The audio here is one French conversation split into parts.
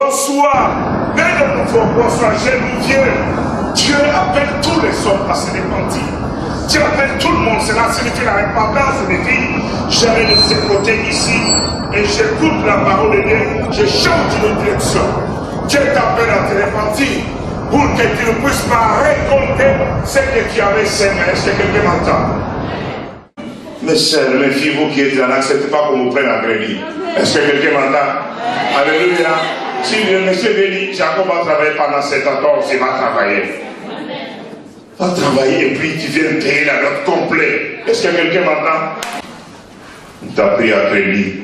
Bonsoir, né de nouveau, bonsoir, j'ai vieux. Dieu appelle tous les hommes à se repentir. Dieu appelle tout le monde, cela signifie la repentance de vie. Je vais de ce côté ici et j'écoute la parole de Dieu, je change de direction. Dieu t'appelle à te repentir pour que tu ne puisses pas récolter ce que tu avais semé. Est-ce que quelqu'un m'entend? Mes sœurs, mes filles, vous qui êtes là, n'acceptez pas qu'on vous prenne à crédit. Est-ce que quelqu'un m'entend? Alléluia. Si le monsieur béni, Jacob va travailler pendant 7 ans, il va travailler. Va travailler et puis tu viens payer la note complète. Est-ce que quelqu'un m'entend? Tu as pris à crédit.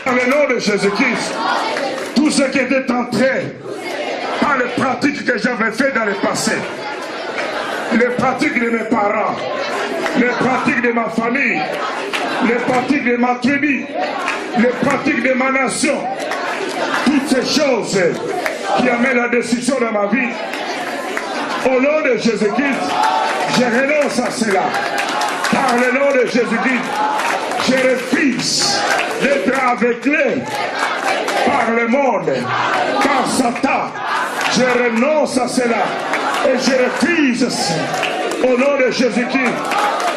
Dans le nom de Jésus-Christ, tout ce qui était entré par les pratiques que j'avais faites dans le passé, les pratiques de mes parents, les pratiques de ma famille, les pratiques de ma tribu, les pratiques de ma nation, toutes ces choses qui amènent la destruction dans ma vie, au nom de Jésus-Christ, je renonce à cela. Par le nom de Jésus-Christ, je refuse d'être aveuglé par le monde, par Satan. Je renonce à cela et je refuse au nom de Jésus-Christ.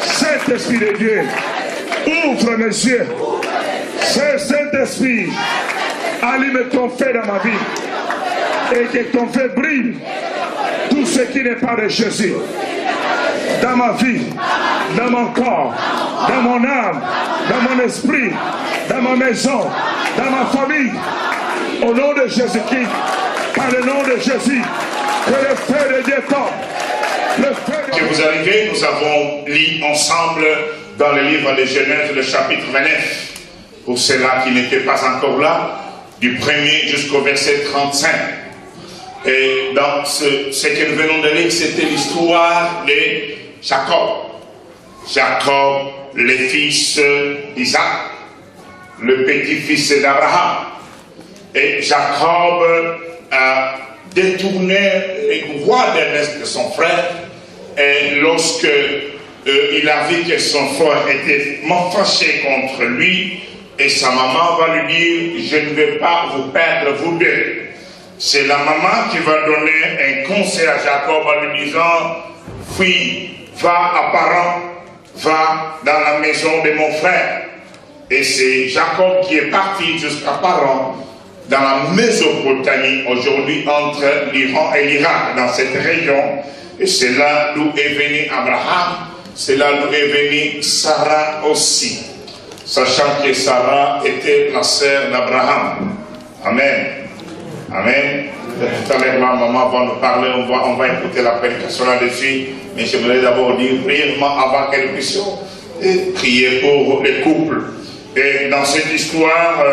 Saint-Esprit de Dieu, ouvre mes yeux. Saint-Esprit, allume ton feu dans ma vie et que ton feu brille tout ce qui n'est pas de Jésus dans ma vie, dans mon corps, dans mon âme, dans mon esprit, dans ma maison, dans ma famille. Au nom de Jésus-Christ, par le nom de Jésus, que le feu de Dieu tombe. Que vous arrivez, nous avons lu ensemble dans le livre de Genèse, le chapitre 29. Pour ceux-là qui n'étaient pas encore là, du 1er jusqu'au verset 35. Et dans ce que nous venons de lire, c'était l'histoire de Jacob. Jacob, le fils d'Isaac, le petit-fils d'Abraham. Et Jacob a détourné les voies d'Ernest de son frère. Et lorsque il a vu que son frère était fâché contre lui, et sa maman va lui dire, je ne vais pas vous perdre vous deux. C'est la maman qui va donner un conseil à Jacob en lui disant, fille, va à Paran, va dans la maison de mon frère. Et c'est Jacob qui est parti jusqu'à Paran, dans la Mésopotamie, aujourd'hui entre l'Iran et l'Irak, dans cette région. Et c'est là d'où est venu Abraham, c'est là d'où est venue Sarah aussi. Sachant que Sarah était la sœur d'Abraham. Amen. Amen. Tout à l'heure, ma maman va nous parler, on va écouter la prédication là-dessus. Mais j'aimerais d'abord dire brièvement avant qu'elle puisse prier pour les couples. Et dans cette histoire,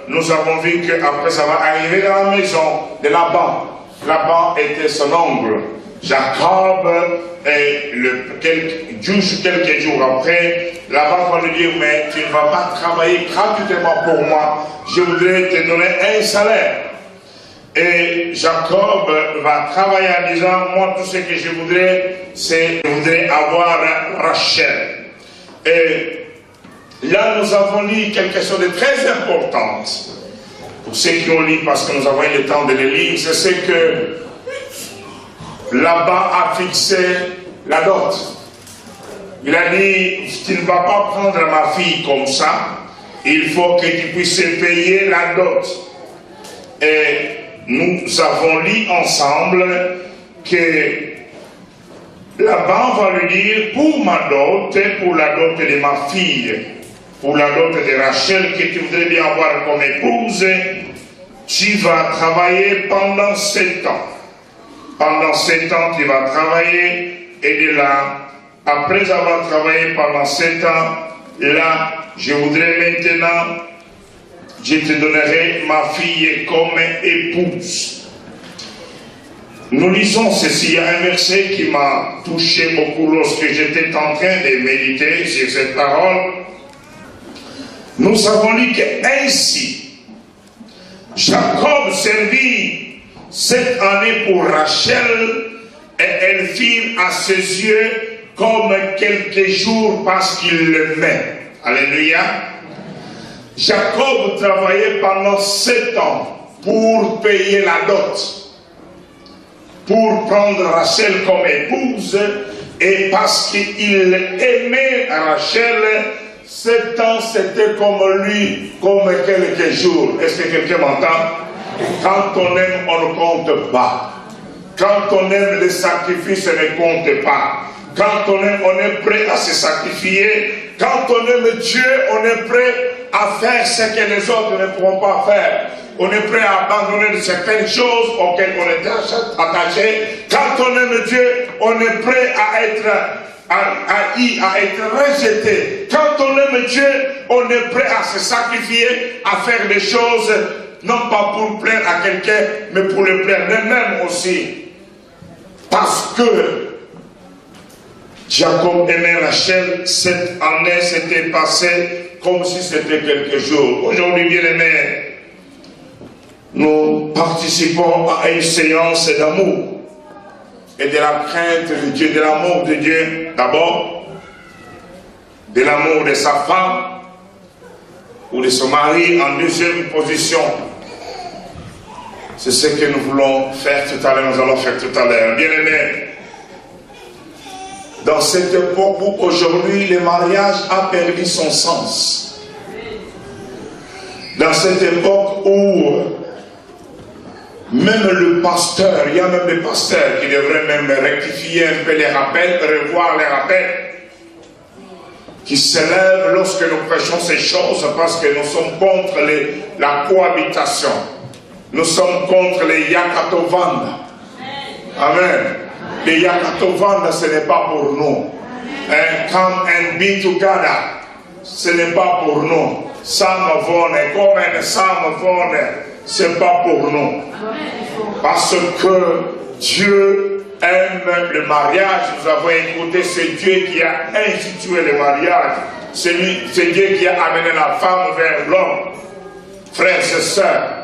nous avons vu qu'après avoir arrivé dans la maison de Laban, Laban était son oncle. Jacob, et quelques jours après, Laban va lui dire, mais tu ne vas pas travailler gratuitement pour moi, je voudrais te donner un salaire. Et Jacob va travailler en disant, moi tout ce que je voudrais, c'est je voudrais avoir Rachel. Et là nous avons lu quelque chose de très important. Pour ceux qui ont lu, parce que nous avons eu le temps de le lire, c'est que Laban a fixé la dot. Il a dit, tu ne vas pas prendre ma fille comme ça, il faut que tu puisses payer la dot. Et nous avons lu ensemble que Laban va lui dire, pour ma dot, pour la dot de ma fille, pour la dot de Rachel que tu voudrais bien avoir comme épouse, tu vas travailler pendant 7 ans. Pendant 7 ans, tu vas travailler, et de là, après avoir travaillé pendant 7 ans, là, je voudrais maintenant, je te donnerai ma fille comme épouse. Nous lisons ceci, il y a un verset qui m'a touché beaucoup lorsque j'étais en train de méditer sur cette parole. Nous avons lu qu'ainsi, Jacob servit 7 années pour Rachel, et elle fit à ses yeux comme quelques jours parce qu'il l'aimait. Alléluia. Jacob travaillait pendant 7 ans pour payer la dot, pour prendre Rachel comme épouse, et parce qu'il aimait Rachel, 7 ans c'était comme lui, comme quelques jours. Est-ce que quelqu'un m'entend? Quand on aime, on ne compte pas. Quand on aime, le sacrifice ne compte pas. Quand on aime, on est prêt à se sacrifier. Quand on aime Dieu, on est prêt à faire ce que les autres ne pourront pas faire. On est prêt à abandonner de certaines choses auxquelles on est attaché. Quand on aime Dieu, on est prêt à être haï, à être rejeté. Quand on aime Dieu, on est prêt à se sacrifier, à faire des choses, non pas pour plaire à quelqu'un, mais pour le plaire lui-même aussi. Parce que Jacob aimait Rachel, cette année s'était passée comme si c'était quelques jours. Aujourd'hui, bien aimés, nous participons à une séance d'amour et de la crainte de Dieu, de l'amour de Dieu d'abord, de l'amour de sa femme ou de son mari en deuxième position. C'est ce que nous voulons faire tout à l'heure, nous allons faire tout à l'heure. Bien aimés, dans cette époque où aujourd'hui le mariage a perdu son sens, dans cette époque où même le pasteur, il y a même des pasteurs qui devraient même rectifier un peu les rappels, revoir les rappels, qui s'élèvent lorsque nous prêchons ces choses, parce que nous sommes contre la cohabitation. Nous sommes contre les Yakatovanda. Amen. Les Yakatovanda, ce n'est pas pour nous. Come and be together, ce n'est pas pour nous. Samavone, comme un Samavone, ce n'est pas pour nous. Parce que Dieu aime le mariage. Nous avons écouté, c'est Dieu qui a institué le mariage. C'est Dieu qui a amené la femme vers l'homme. Frères et sœurs,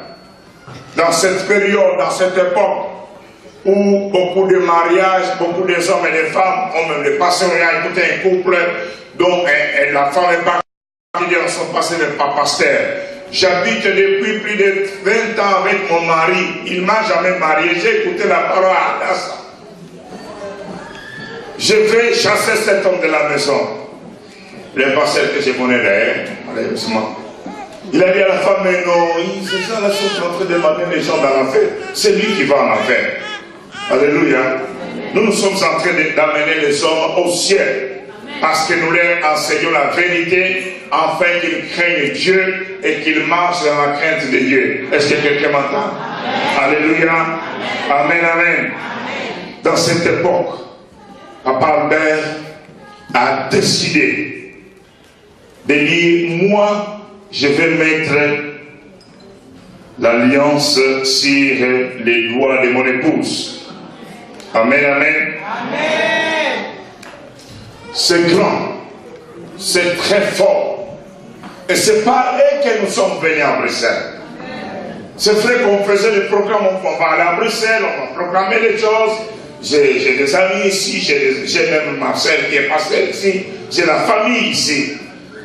dans cette période, dans cette époque, où beaucoup de mariages, beaucoup de hommes et de femmes ont même le passé, on a écouté un couple dont la femme est pas dans son passé n'est pas pasteur. J'habite depuis plus de 20 ans avec mon mari, il ne m'a jamais marié, j'ai écouté la parole à Adassa. Je vais chasser cet homme de la maison. Le pasteur que j'ai connu là, malheureusement. Il a dit à la femme, mais non, ces gens-là sont en train de m'amener les gens dans l'enfer. C'est lui qui va en enfer. Alléluia. Nous sommes en train d'amener les hommes au ciel. Parce que nous leur enseignons la vérité, afin qu'ils craignent Dieu et qu'ils marchent dans la crainte de Dieu. Est-ce que quelqu'un m'entend? Alléluia. Amen, amen. Dans cette époque, Papa Albert a décidé de dire, moi, je vais mettre l'alliance sur les doigts de mon épouse. Amen, amen. Amen. C'est grand, c'est très fort. Et c'est par eux que nous sommes venus à Bruxelles. C'est vrai qu'on faisait des programmes, on va aller à Bruxelles, on va programmer les choses. J'ai des amis ici, j'ai même Marcel qui est passé ici, j'ai la famille ici.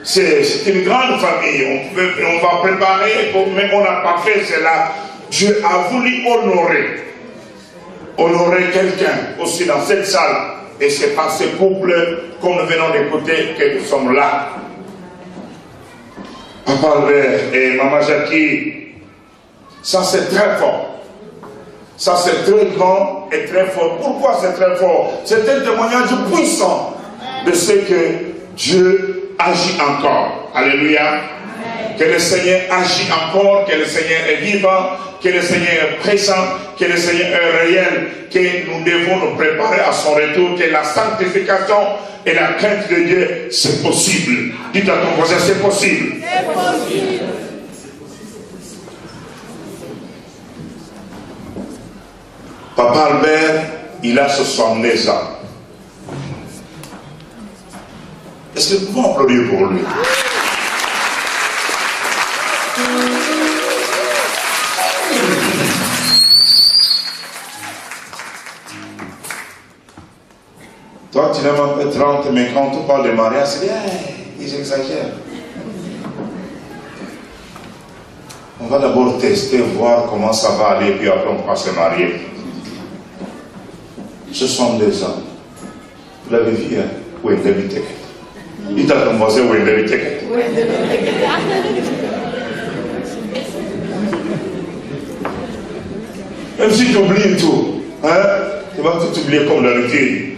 C'est une grande famille, on va préparer, mais on n'a pas fait cela. Dieu a voulu honorer quelqu'un aussi dans cette salle. Et c'est par ce couple, comme nous venons d'écouter, que nous sommes là. Papa Albert et Maman Jackie, ça c'est très fort. Ça c'est très grand et très fort. Pourquoi c'est très fort? C'est un témoignage puissant de ce que Dieu agit encore. Alléluia. Que le Seigneur agit encore, que le Seigneur est vivant, que le Seigneur est présent, que le Seigneur est réel, que nous devons nous préparer à son retour, que la sanctification et la crainte de Dieu, c'est possible. Dites à ton voisin, c'est possible. C'est possible. Papa Albert, il a 69 ans. Est-ce que nous pouvons applaudir pour lui? Toi fois tu n'as même pas 30, mais quand on parle de mariage, c'est bien, ils exagèrent. On va d'abord tester, voir comment ça va aller, puis après on va se marier. Ce sont des hommes. Vous l'avez vu, hein? Où est l'habité? Il t'a demandé où est l'habité? Même si tu oublies tout, hein? Tu vas tout oublier comme d'habitude.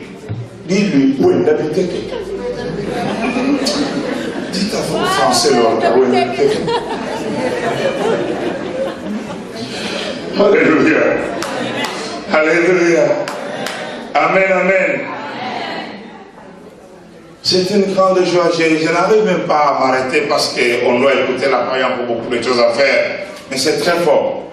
Dis-lui où est l'habité? Dites à vos français, là, où est l'habité? Alléluia. Alléluia. Amen, amen. C'est une grande joie. Je n'arrive même pas à m'arrêter parce qu'on doit écouter la prière pour beaucoup de choses à faire. Mais c'est très fort.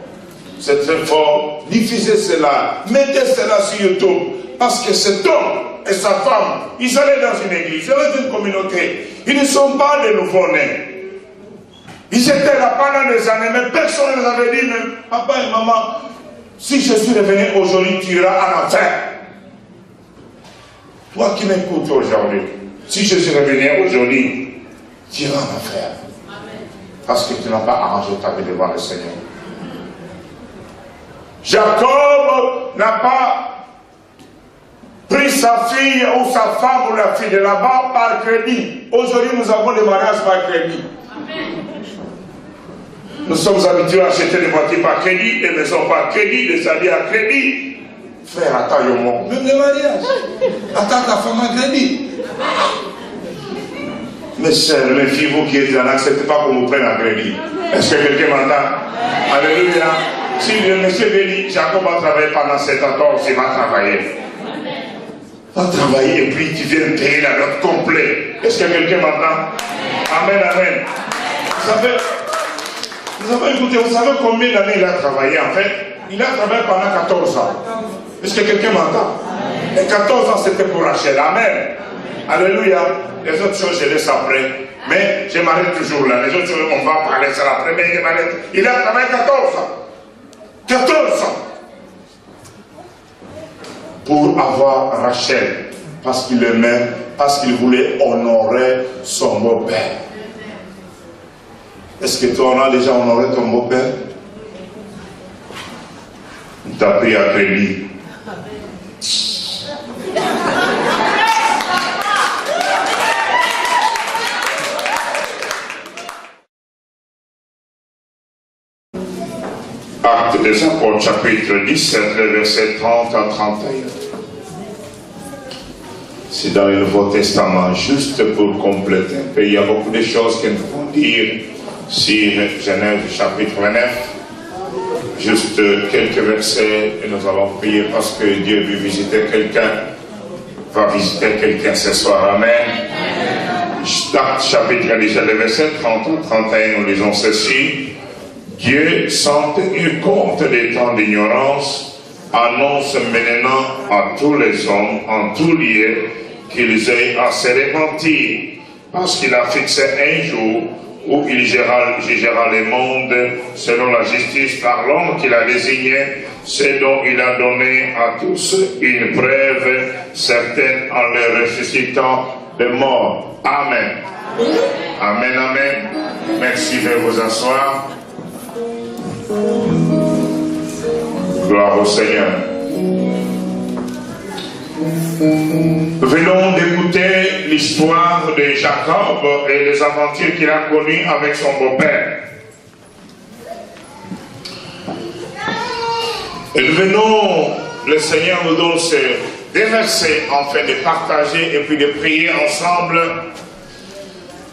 C'est très fort. Diffusez cela. Mettez cela sur YouTube. Parce que cet homme et sa femme, ils allaient dans une église, ils allaient dans une communauté. Ils ne sont pas des nouveau-nés. Ils étaient là pendant des années, mais personne ne les avait dit, même papa et maman, si je suis revenu aujourd'hui, tu iras en enfer. Toi qui m'écoutes aujourd'hui, si je suis revenu aujourd'hui, tu iras en enfer. Parce que tu n'as pas arrangé ta vie devant le Seigneur. Jacob n'a pas pris sa fille ou sa femme ou la fille de là-bas par crédit. Aujourd'hui, nous avons des mariages par crédit. Nous sommes habitués à acheter des voitures par crédit, des maisons par crédit, des alliés à crédit. Frère, attends le monde. Même les mariages. Attends ta femme à crédit. Mes chers, mes filles, vous qui êtes là, n'acceptez pas qu'on vous prenne à crédit. Est-ce que quelqu'un m'entend? Alléluia. Si le monsieur béni, Jacob va travailler pendant 7 ans, il va travailler. Va travailler et puis tu viens payer la note complète. Est-ce que quelqu'un m'entend? Amen, amen. Vous savez combien d'années il a travaillé en fait? Il a travaillé pendant 14 ans. Est-ce que quelqu'un m'entend? Et 14 ans c'était pour Rachel. Amen. Alléluia. Les autres choses je laisse après. Mais je m'arrête toujours là. Les autres choses on va parler ça après. Mais il a travaillé 14 ans. 14 ans. Pour avoir Rachel. Parce qu'il aimait, parce qu'il voulait honorer son beau-père. Est-ce que toi, on a déjà honoré ton beau-père? Il t'a pris à crédit. Actes des Apôtres, chapitre 17, versets 30 à 31. C'est dans le Nouveau Testament, juste pour compléter un peu. Il y a beaucoup de choses que nous pouvons dire sur Genèse chapitre 29. Juste quelques versets et nous allons prier parce que Dieu veut visiter quelqu'un. Va visiter quelqu'un ce soir. Amen. Actes chapitre 17, verset 30 à 31, nous lisons ceci. Dieu, sans tenir compte des temps d'ignorance, annonce maintenant à tous les hommes, en tout lieu, qu'ils aient à se repentir, parce qu'il a fixé un jour où il jugera le monde selon la justice par l'homme qu'il a désigné, ce dont il a donné à tous une preuve certaine en les ressuscitant des morts. Amen. Amen, amen. Merci de vous asseoir. Gloire au Seigneur. Venons d'écouter l'histoire de Jacob et les aventures qu'il a connues avec son beau-père. Et venons, le Seigneur nous donne ces deux versets afin de partager et puis de prier ensemble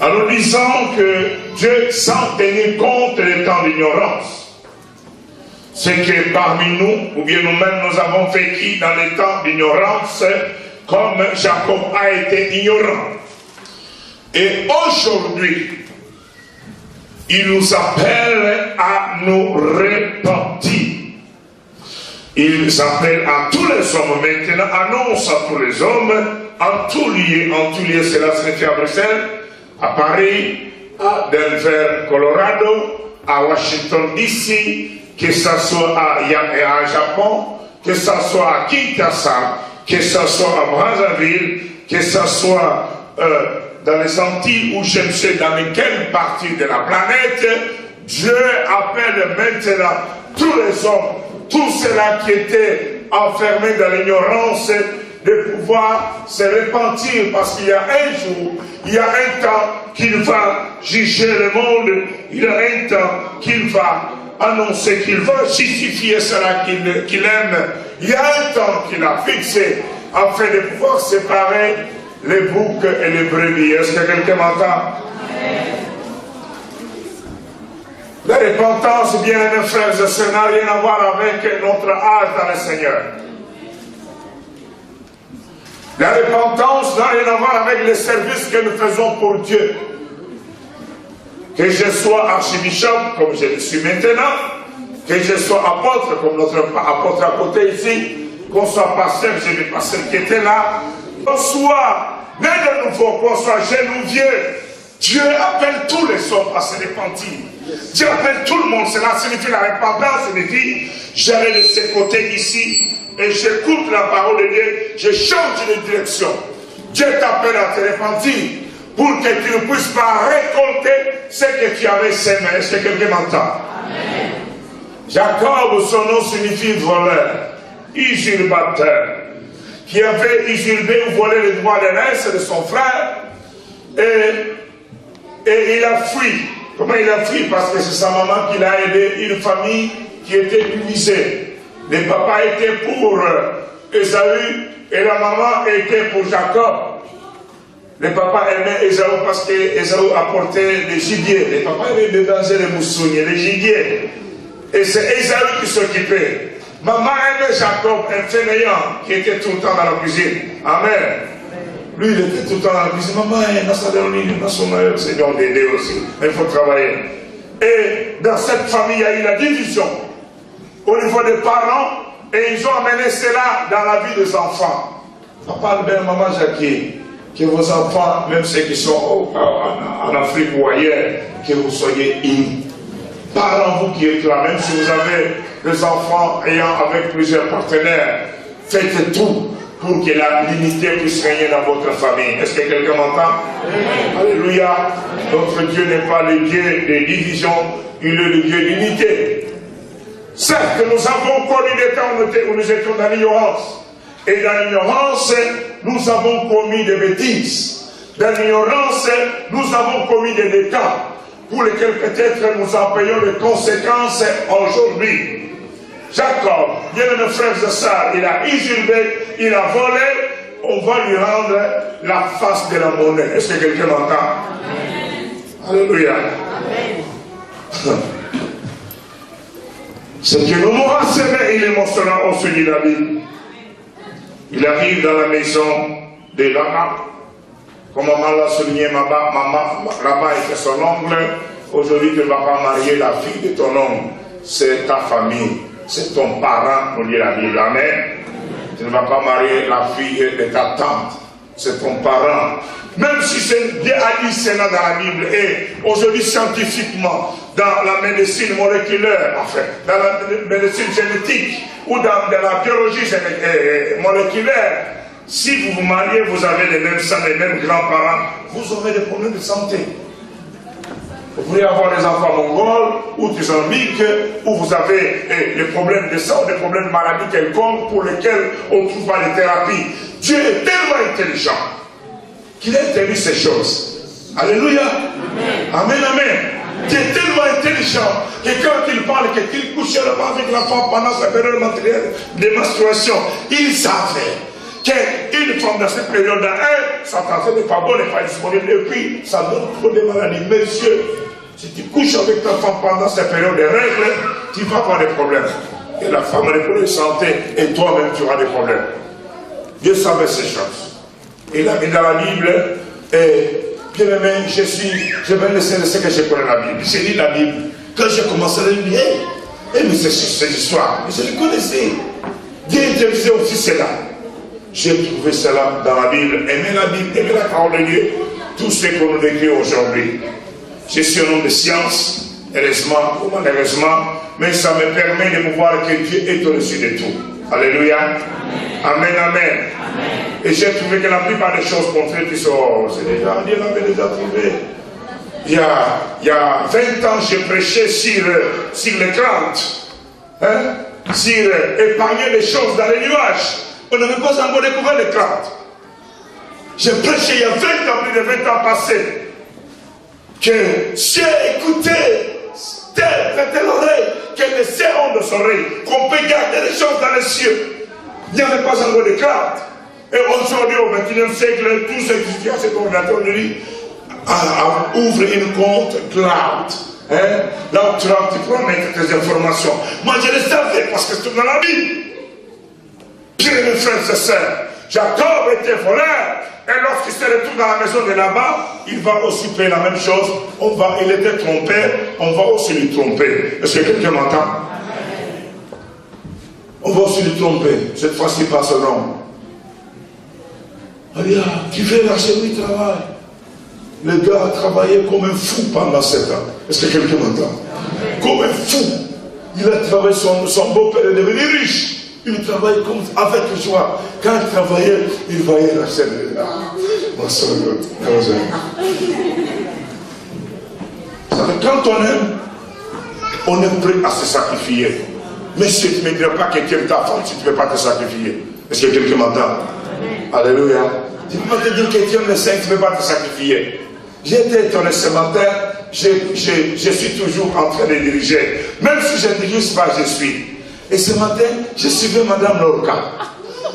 en nous disant que Dieu, sans tenir compte des temps d'ignorance, c'est que parmi nous, ou bien nous-mêmes, nous avons vécu dans les temps d'ignorance, comme Jacob a été ignorant. Et aujourd'hui, il nous appelle à nous repentir. Il s'appelle à tous les hommes maintenant, annonce à tous les hommes, en tout lieu, cela se fait à Bruxelles, à Paris, à Denver, Colorado, à Washington DC, que ce soit à Japon, que ce soit à Kinshasa, que ce soit à Brazzaville, que ce soit dans les Antilles ou je ne sais dans quelle partie de la planète, Dieu appelle maintenant tous les hommes, tous ceux-là qui étaient enfermés dans l'ignorance, de pouvoir se repentir, parce qu'il y a un jour, il y a un temps qu'il va juger le monde, il y a un temps qu'il va annoncer, qu'il va justifier cela qu'il aime, il y a un temps qu'il a fixé afin de pouvoir séparer les boucs et les brebis. Est-ce que quelqu'un m'entend? La repentance, bien mes frères et sœurs, n'a rien à voir avec notre âge dans le Seigneur. La repentance n'a rien à voir avec les services que nous faisons pour Dieu. Que je sois archibishop, comme je le suis maintenant, que je sois apôtre, comme notre apôtre à côté ici, qu'on soit pasteur, j'ai des pasteurs qui étaient là, qu'on soit né de nouveau, qu'on soit jeune ou vieux, Dieu appelle tous les hommes à se repentir. Dieu appelle tout le monde. Cela signifie la repentance, signifie j'allais de ce côté ici et j'écoute la parole de Dieu, je change de direction. Dieu t'appelle à te repentir pour que tu ne puisses pas récolter ce que tu avais semé. Est-ce que quelqu'un m'entend? Jacob, son nom signifie voleur, usurpateur, qui avait usurpé ou volé le droit de l'aise de son frère et il a fui. Comment il a fui? Parce que c'est sa maman qui l'a aidé, une famille qui était divisée. Le papa était pour Ésaü et la maman était pour Jacob. Le papa aimait Ésaü parce que Ésaü apportait les gibiers. Le papa aimait dégager les moussounes, les gibiers. Et c'est Ésaü qui s'occupait. Maman aimait Jacob, un fainéant qui était tout le temps dans la cuisine. Amen. Lui, il était tout le temps dans la cuisine. Maman, il Seigneur d'aider aussi. Mais il faut travailler. Et dans cette famille, il y a eu la division au niveau des parents. Et ils ont amené cela dans la vie des enfants. Papa, belle maman Jackie, que vos enfants, même ceux qui sont en Afrique ou ailleurs, que vous soyez unis. Parents, vous qui êtes là, même si vous avez des enfants ayant avec plusieurs partenaires, faites tout pour que l'unité puisse régner dans votre famille. Est-ce que quelqu'un m'entend? Alléluia. Notre Dieu n'est pas le Dieu de division, il est le Dieu d'unité. Certes, nous avons connu des temps où nous étions dans l'ignorance. Et dans l'ignorance, nous avons commis des bêtises. Dans l'ignorance, nous avons commis des dégâts pour lesquels peut-être nous en payons les conséquences aujourd'hui. Jacob, bien mes frères et sœurs, il a usurpé, il a volé, on va lui rendre la face de la monnaie. Est-ce que quelqu'un m'entend? Alléluia. Ce que nous m'aura semé, il est mentionné au sujet de la Bible. Il arrive dans la maison de Lama. Comme maman l'a souligné, Lama était son oncle. Aujourd'hui, tu ne vas pas marier la fille de ton oncle. C'est ta famille. C'est ton parent, nous dit la Bible. Amen. Tu ne vas pas marier la fille de ta tante. C'est ton parent. Même si c'est bien dit cela dans la Bible et aujourd'hui scientifiquement, dans la médecine moléculaire, en fait, dans la médecine génétique ou dans la biologie moléculaire, si vous vous mariez, vous avez les mêmes sangs, les mêmes grands-parents, vous aurez des problèmes de santé. Vous pouvez avoir des enfants mongols ou des zambiques où vous avez des problèmes de sang, des problèmes de maladies quelconques pour lesquels on ne trouve pas de thérapie. Dieu est tellement intelligent qu'il a interdit ces choses. Alléluia. Amen, amen. Dieu est tellement intelligent que quand il parle qu'il couchait avec l'enfant pendant sa période matérielle de menstruation, il savait qu'une femme dans cette période-là, sa santé n'est pas bonne, n'est pas disponible, et puis ça donne trop de maladies. Monsieur, si tu couches avec ta femme pendant cette période de règles, tu vas avoir des problèmes. Et la femme a des problèmes de santé, et toi-même tu auras des problèmes. Dieu savait ces choses. Il a mis dans la Bible, et bien aimé, je vais laisser ce que je connais la Bible. J'ai lu la Bible. Quand j'ai commencé à lire, mais c'est cette histoire, je le connaissais. Dieu utilisait aussi cela. J'ai trouvé cela dans la Bible. Aimez la Bible, aimez la parole de Dieu. Tout ce qu'on nous décrit aujourd'hui. Je suis un homme de science, heureusement ou malheureusement, mais ça me permet de voir que Dieu est au-dessus de tout. Alléluia. Amen, amen. Et j'ai trouvé que la plupart des choses qu'on fait, puis c'est déjà, Dieu l'avait déjà trouvé. Il y a 20 ans, j'ai prêché sur les craintes. Hein? Sur épargner les choses dans les nuages. On n'avait pas encore découvert les craintes. J'ai prêché il y a 20 ans, plus de 20 ans passés. Que Dieu écoutait, prêtait l'oreille, que les cieux ont de son oreille, qu'on peut garder les choses dans les cieux. Il n'y avait pas encore de crainte. Et aujourd'hui, au XXIe siècle, tous ceux qui ont cet ordinateur de lui ouvrent une compte cloud. Hein? Là où tu peux mettre tes informations. Moi, je le savais parce que c'est dans la Bible. Bien, mes frères et sœurs, Jacob était voleur. Et lorsqu'il se retrouve dans la maison de là-bas, il va aussi payer la même chose. Il était trompé, on va aussi lui tromper. Est-ce que quelqu'un m'entend? On va aussi lui tromper, cette fois-ci par son nom. Regarde, tu fais lâcher du travail. Le gars a travaillé comme un fou pendant 7 ans. Est-ce que quelqu'un m'entend? Comme un fou. Il a travaillé, son beau-père est devenu riche. Il travaille comme avec joie. Quand il travaillait, il voyait la chaîne de là. Quand on est prêt à se sacrifier. Mais si tu ne me diras pas que quelqu'un ta femme, si tu ne peux pas te sacrifier. Est-ce que quelqu'un m'entend? Alléluia. Tu ne peux pas te dire que Dieu le sait, tu ne peux pas te sacrifier. J'ai été étonné ce matin, je suis toujours en train de diriger. Même si je ne dirige pas, je suis. Et ce matin, je suivais Madame Lorca.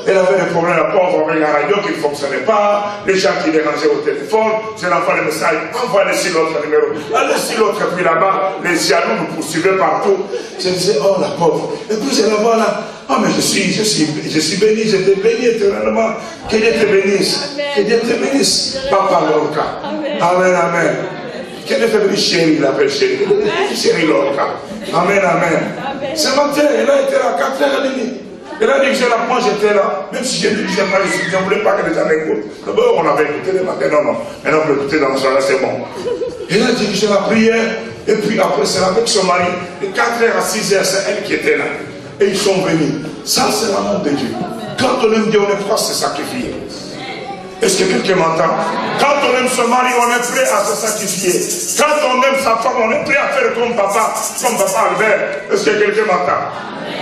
Elle avait des problèmes, la pauvre, avec la radio qui ne fonctionnait pas, les gens qui dérangeaient au téléphone. Je lui envoie le message, envoie-le sur l'autre numéro. Allez sur l'autre, puis là-bas, les jaloux nous poursuivaient partout. Je disais, oh la pauvre. Et puis je la vois là, oh mais je suis béni, j'étais béni éternellement. Que Dieu te bénisse. Que Dieu te bénisse. Papa Lorca. Amen, amen. Que Dieu te bénisse, chérie, il l'appelle chérie. Chérie Lorca. Amen, amen. Ce matin, elle a été là à 4h30. Elle a dit que je la prends, j'étais là. Même si je ne disais pas, je ne voulais pas que les gens m'écoutent. D'abord, on avait écouté le matin. Non. Maintenant, on peut écouter dans le soir, c'est bon. Elle a dit que je la priais. Et puis après, c'est avec son mari. De 4h à 6h, c'est elle qui était là. Et ils sont venus. Ça, c'est l'amour de Dieu. Quand on aime Dieu, on est prêt à se sacrifier. Est-ce que quelqu'un m'entend? Quand on aime son mari, on est prêt à se sacrifier. Quand on aime sa femme, on est prêt à faire comme papa Albert. Est-ce que quelqu'un m'entend?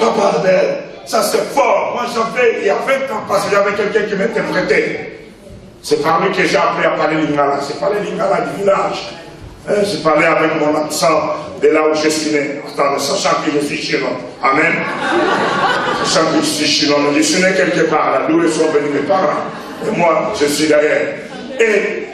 Papa Albert, ça c'est fort. Moi j'avais, il y a 20 ans, parce qu'il y avait quelqu'un qui m'interprétait. C'est par lui que j'ai appris à parler lingala. C'est pas le lingala du village. J'ai parlé avec mon accent de là où je suis né, sachant que je suis chinois. Amen. Sachant que je suis chinois. Je suis né quelque part, là d'où sont venus mes parents. Et moi, je suis derrière. Et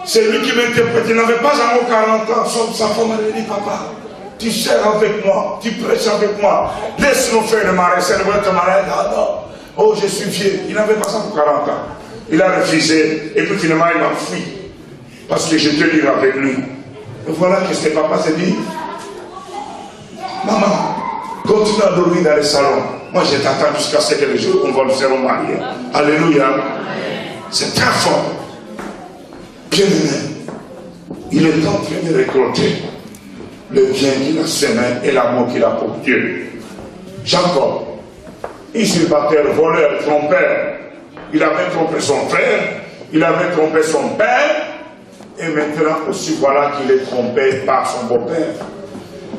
c'est lui qui m'interprète. Il n'avait pas encore 40 ans. Sa femme m'a dit, papa, tu sers avec moi, tu prêches avec moi. Laisse-nous faire le mariage. C'est le mariage. Ah non. Oh, je suis vieux. Il n'avait pas encore 40 ans. Il a refusé. Et puis finalement, il m'a fui. Parce que j'étais libre avec lui. Et voilà que ce papa s'est dit, maman, continue à dormir dans le salon. Moi, je t'attends jusqu'à ce que le jour où on va nous faire marier. Alléluia. C'est très fort. Bien aimé, il est en train de récolter le bien qu'il a semé et l'amour qu'il a pour Dieu. Jacob, usurpateur, voleur, trompeur, il avait trompé son frère, il avait trompé son père, et maintenant aussi voilà qu'il est trompé par son beau-père.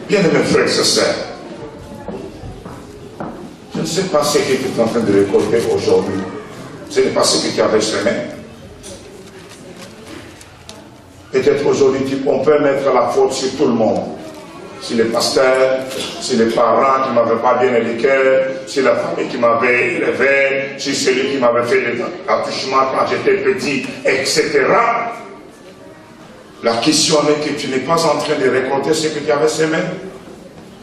Bien aimé frères et sœurs, je ne sais pas ce que tu es en train de récolter aujourd'hui. Ce n'est pas ce que tu avais semé. Peut-être aujourd'hui, on peut mettre la faute sur tout le monde. Sur les pasteurs, sur les parents qui ne m'avaient pas bien éduqué, sur la famille qui m'avait élevé, sur celui qui m'avait fait des attouchements quand j'étais petit, etc. La question est que tu n'es pas en train de récolter ce que tu avais semé.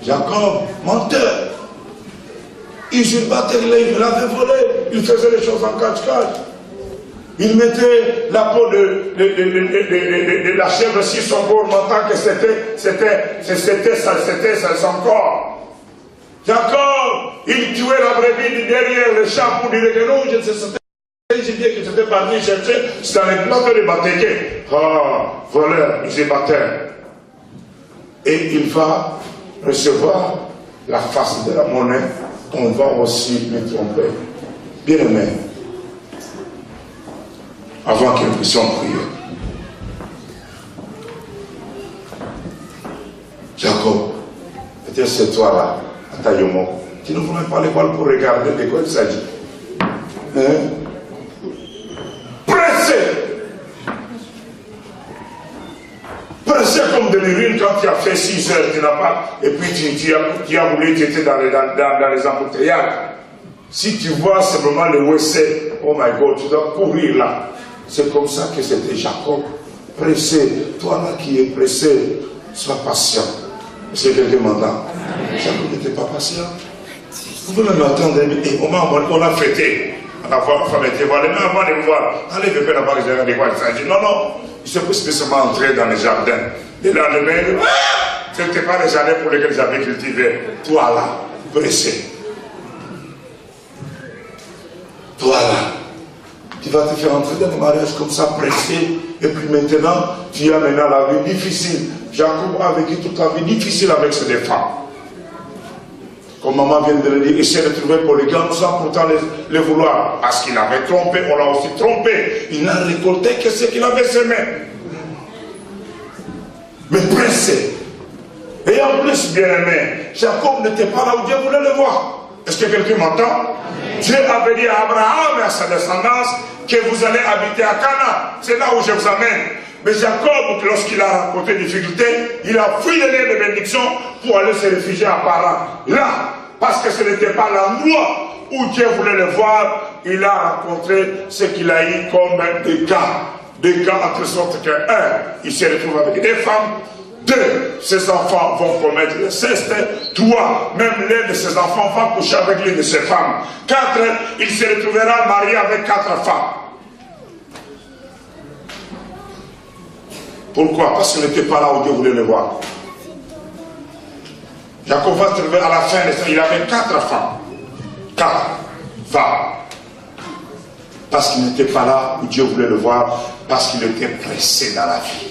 Jacob, menteur, usurpateur, il avait volé, il faisait les choses en cache-cache. Il mettait la peau de la chèvre sur son corps, montant que c'était son corps. Jacob, il tuait la brebis derrière le champ pour dire que non, je disais que c'était parti chercher, c'est dans les plateaux de Batéké. Oh, voleur, usurpateur. Et il va recevoir la face de la monnaie on va aussi les tromper. Bien aimé, avant que nous puissions prier, Jacob, peut-être c'est toi là, à Taïomo, qui ne voulait pas l'école pour regarder de quoi il s'agit. Hein? Pressé comme de l'urine quand tu as fait 6 heures, tu n'as pas, et puis tu as voulu, tu étais dans les embouteillages. Si tu vois simplement le WC, oh my God, tu dois courir là. C'est comme ça que c'était Jacob. Pressé, toi là qui es pressé, sois patient. Est-ce que quelqu'un m'entend? Jacob n'était pas patient. Vous pouvez m'entendre, et au moment où on a fêté, la femme était voir, mais avant de voir, allez, je vais là-bas, je vais voir, il s'agit. Non, non, il s'est spécialement entré dans les jardins. Et là, le maire, ce n'était pas les jardins pour lesquels j'avais cultivé. Toi là, pressé. Toi là, tu vas te faire entrer dans le mariage comme ça, pressé. Et puis maintenant, tu as maintenant la vie difficile. Jacob a vécu toute la vie difficile avec ses deux femmes. Comme maman vient de le dire, il s'est retrouvé polygame sans pourtant les vouloir. Parce qu'il avait trompé, on l'a aussi trompé. Il n'a récolté que ce qu'il avait semé. Mais pressé. Et en plus, bien aimé, Jacob n'était pas là où Dieu voulait le voir. Est-ce que quelqu'un m'entend? Dieu avait dit à Abraham et à sa descendance que vous allez habiter à Canaan. C'est là où je vous amène. Mais Jacob, lorsqu'il a rencontré des difficultés, il a fui les liens de bénédiction pour aller se réfugier à Paran. Là, parce que ce n'était pas l'endroit où Dieu voulait le voir, il a rencontré ce qu'il a eu comme des cas. Des cas en sorte que, 1, il se retrouve avec des femmes. 2, ses enfants vont commettre l'inceste. 3, même l'un de ses enfants va coucher avec l'une de ses femmes. 4, il se retrouvera marié avec 4 femmes. Pourquoi? Parce qu'il n'était pas là où Dieu voulait le voir. Jacob va se trouver à la fin de ça, il avait 4 femmes. 4 femmes. Parce qu'il n'était pas là où Dieu voulait le voir, parce qu'il était pressé dans la vie.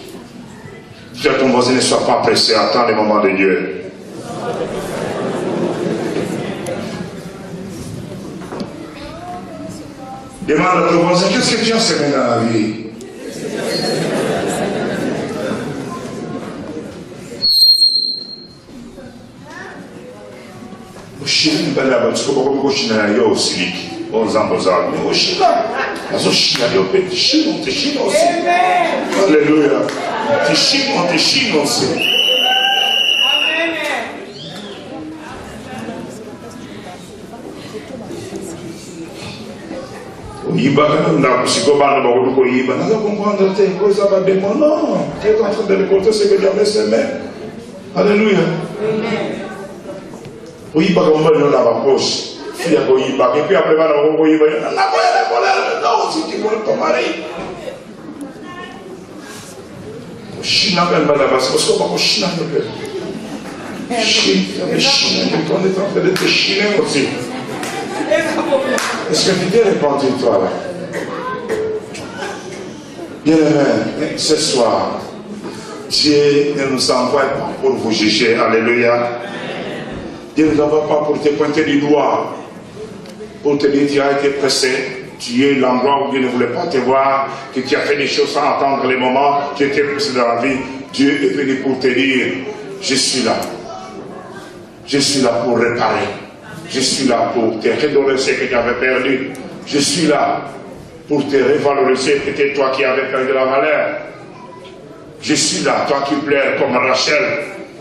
Dis à ton voisin, ne sois pas pressé, attends les moments de Dieu. Demande à ton voisin, qu'est-ce que tu as semé dans la vie? Chine bala parce que beaucoup de Chine là yo aussi aux ambassadeurs mais au Chine là aux Chine yo petit Chine on te Chine aussi alléluia te Chine aussi amen Yiba na psychobane ba ko yiba na comprendre tes causes va de mon non tu es en train de récolter ce que Dieu avait semé alléluia amen. Oui, pas comme on a ma poche. Fille à Goyiba. Et puis après, on va Goyiba. On a la colère. Non, si tu veux ton mari. Chine a même pas la base. Parce qu'on va Chine un peu. Chine, on est en train de te chiner aussi. Est-ce que tu t'es répandu, toi, là? Bien aimé, ce soir, Dieu ne nous envoie pas pour vous juger. Alléluia. Dieu ne nous envoie pas pour te pointer du doigt, pour te dire tu as été pressé, tu es l'endroit où Dieu ne voulait pas te voir, que tu as fait des choses sans attendre les moments, tu étais pressé dans la vie. Dieu est venu pour te dire, je suis là. Je suis là pour réparer. Je suis là pour te redonner ce que tu avais perdu. Je suis là pour te revaloriser, peut-être toi qui avais perdu la valeur. Je suis là, toi qui pleures comme Rachel,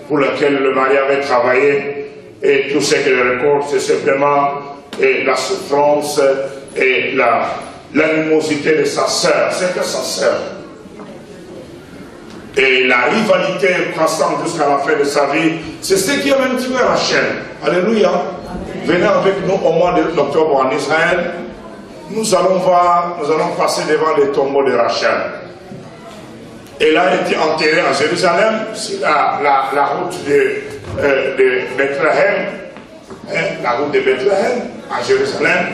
pour laquelle le mari avait travaillé. Et tout ce qu'elle récolte, c'est simplement la souffrance et l'animosité de sa sœur. C'est que sa sœur. Et la rivalité croissante jusqu'à la fin de sa vie, c'est ce qui a même tué Rachel. Alléluia. Venez avec nous au mois d'octobre en Israël. Nous allons passer devant les tombeaux de Rachel. Elle a été enterrée à Jérusalem, sur la route de Bethléem, la route de Bethléem à Jérusalem.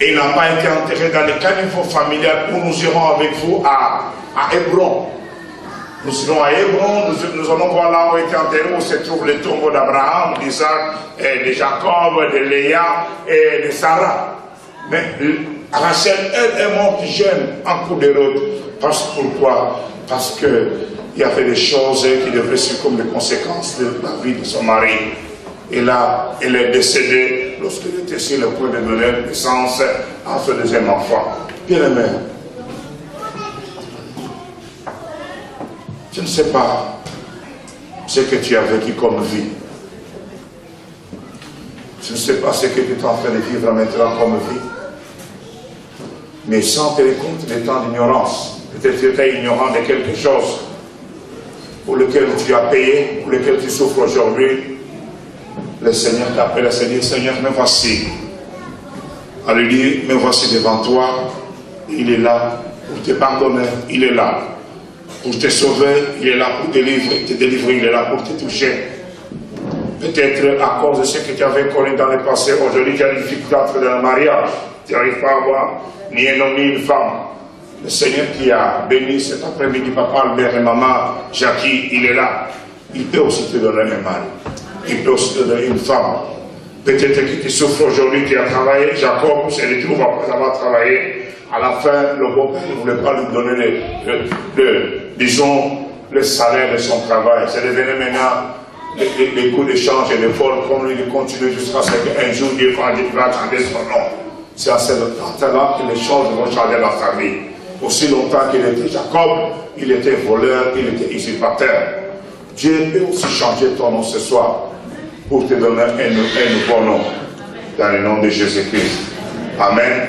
Et n'a pas été enterré dans le caniveau familial où nous irons avec vous à Hébron. Nous serons à Hébron, nous allons voir là où était enterré, où se trouve le tombeau d'Abraham, d'Isaac, de Jacob, de Léa et de Sarah. Mais Rachel, elle est morte jeune en cours de route. Pourquoi? Parce qu'il y avait des choses qui devaient succomber comme des conséquences de la vie de son mari. Et là, elle est décédée lorsqu'elle était sur le point de donner naissance à son deuxième enfant. Bien aimé, je ne sais pas ce que tu as vécu comme vie. Je ne sais pas ce que tu es en train de vivre maintenant comme vie. Mais sans tenir compte des temps d'ignorance, peut-être que tu es ignorant de quelque chose pour lequel tu as payé, pour lequel tu souffres aujourd'hui. Le Seigneur t'appelle à se dire, Seigneur, me voici. À lui dire, me voici devant toi. Il est là pour te pardonner, il est là pour te sauver, il est là pour te délivrer, il est là pour te toucher. Peut-être à cause de ce que tu avais connu dans le passé, aujourd'hui tu as une difficulté à entrer dans le mariage. Tu n'arrives pas à avoir ni un homme ni une femme. Le Seigneur qui a béni cet après-midi, papa, Albert et maman, Jackie, il est là. Il peut aussi te donner un mari. Il peut aussi te donner une femme. Peut-être que tu souffres aujourd'hui, tu as travaillé. Jacob se retrouve après avoir travaillé. À la fin, le beau-père ne voulait pas lui donner le salaire de son travail. C'est devenu maintenant les coups de change et de vol, comme lui, il continue jusqu'à ce qu'un jour, Dieu va changer son nom. C'est à ce temps-là que les choses vont changer dans sa vie. Aussi longtemps qu'il était Jacob, il était voleur, il était usurpateur. Dieu peut aussi changer ton nom ce soir pour te donner un nouveau nom dans le nom de Jésus-Christ. Amen.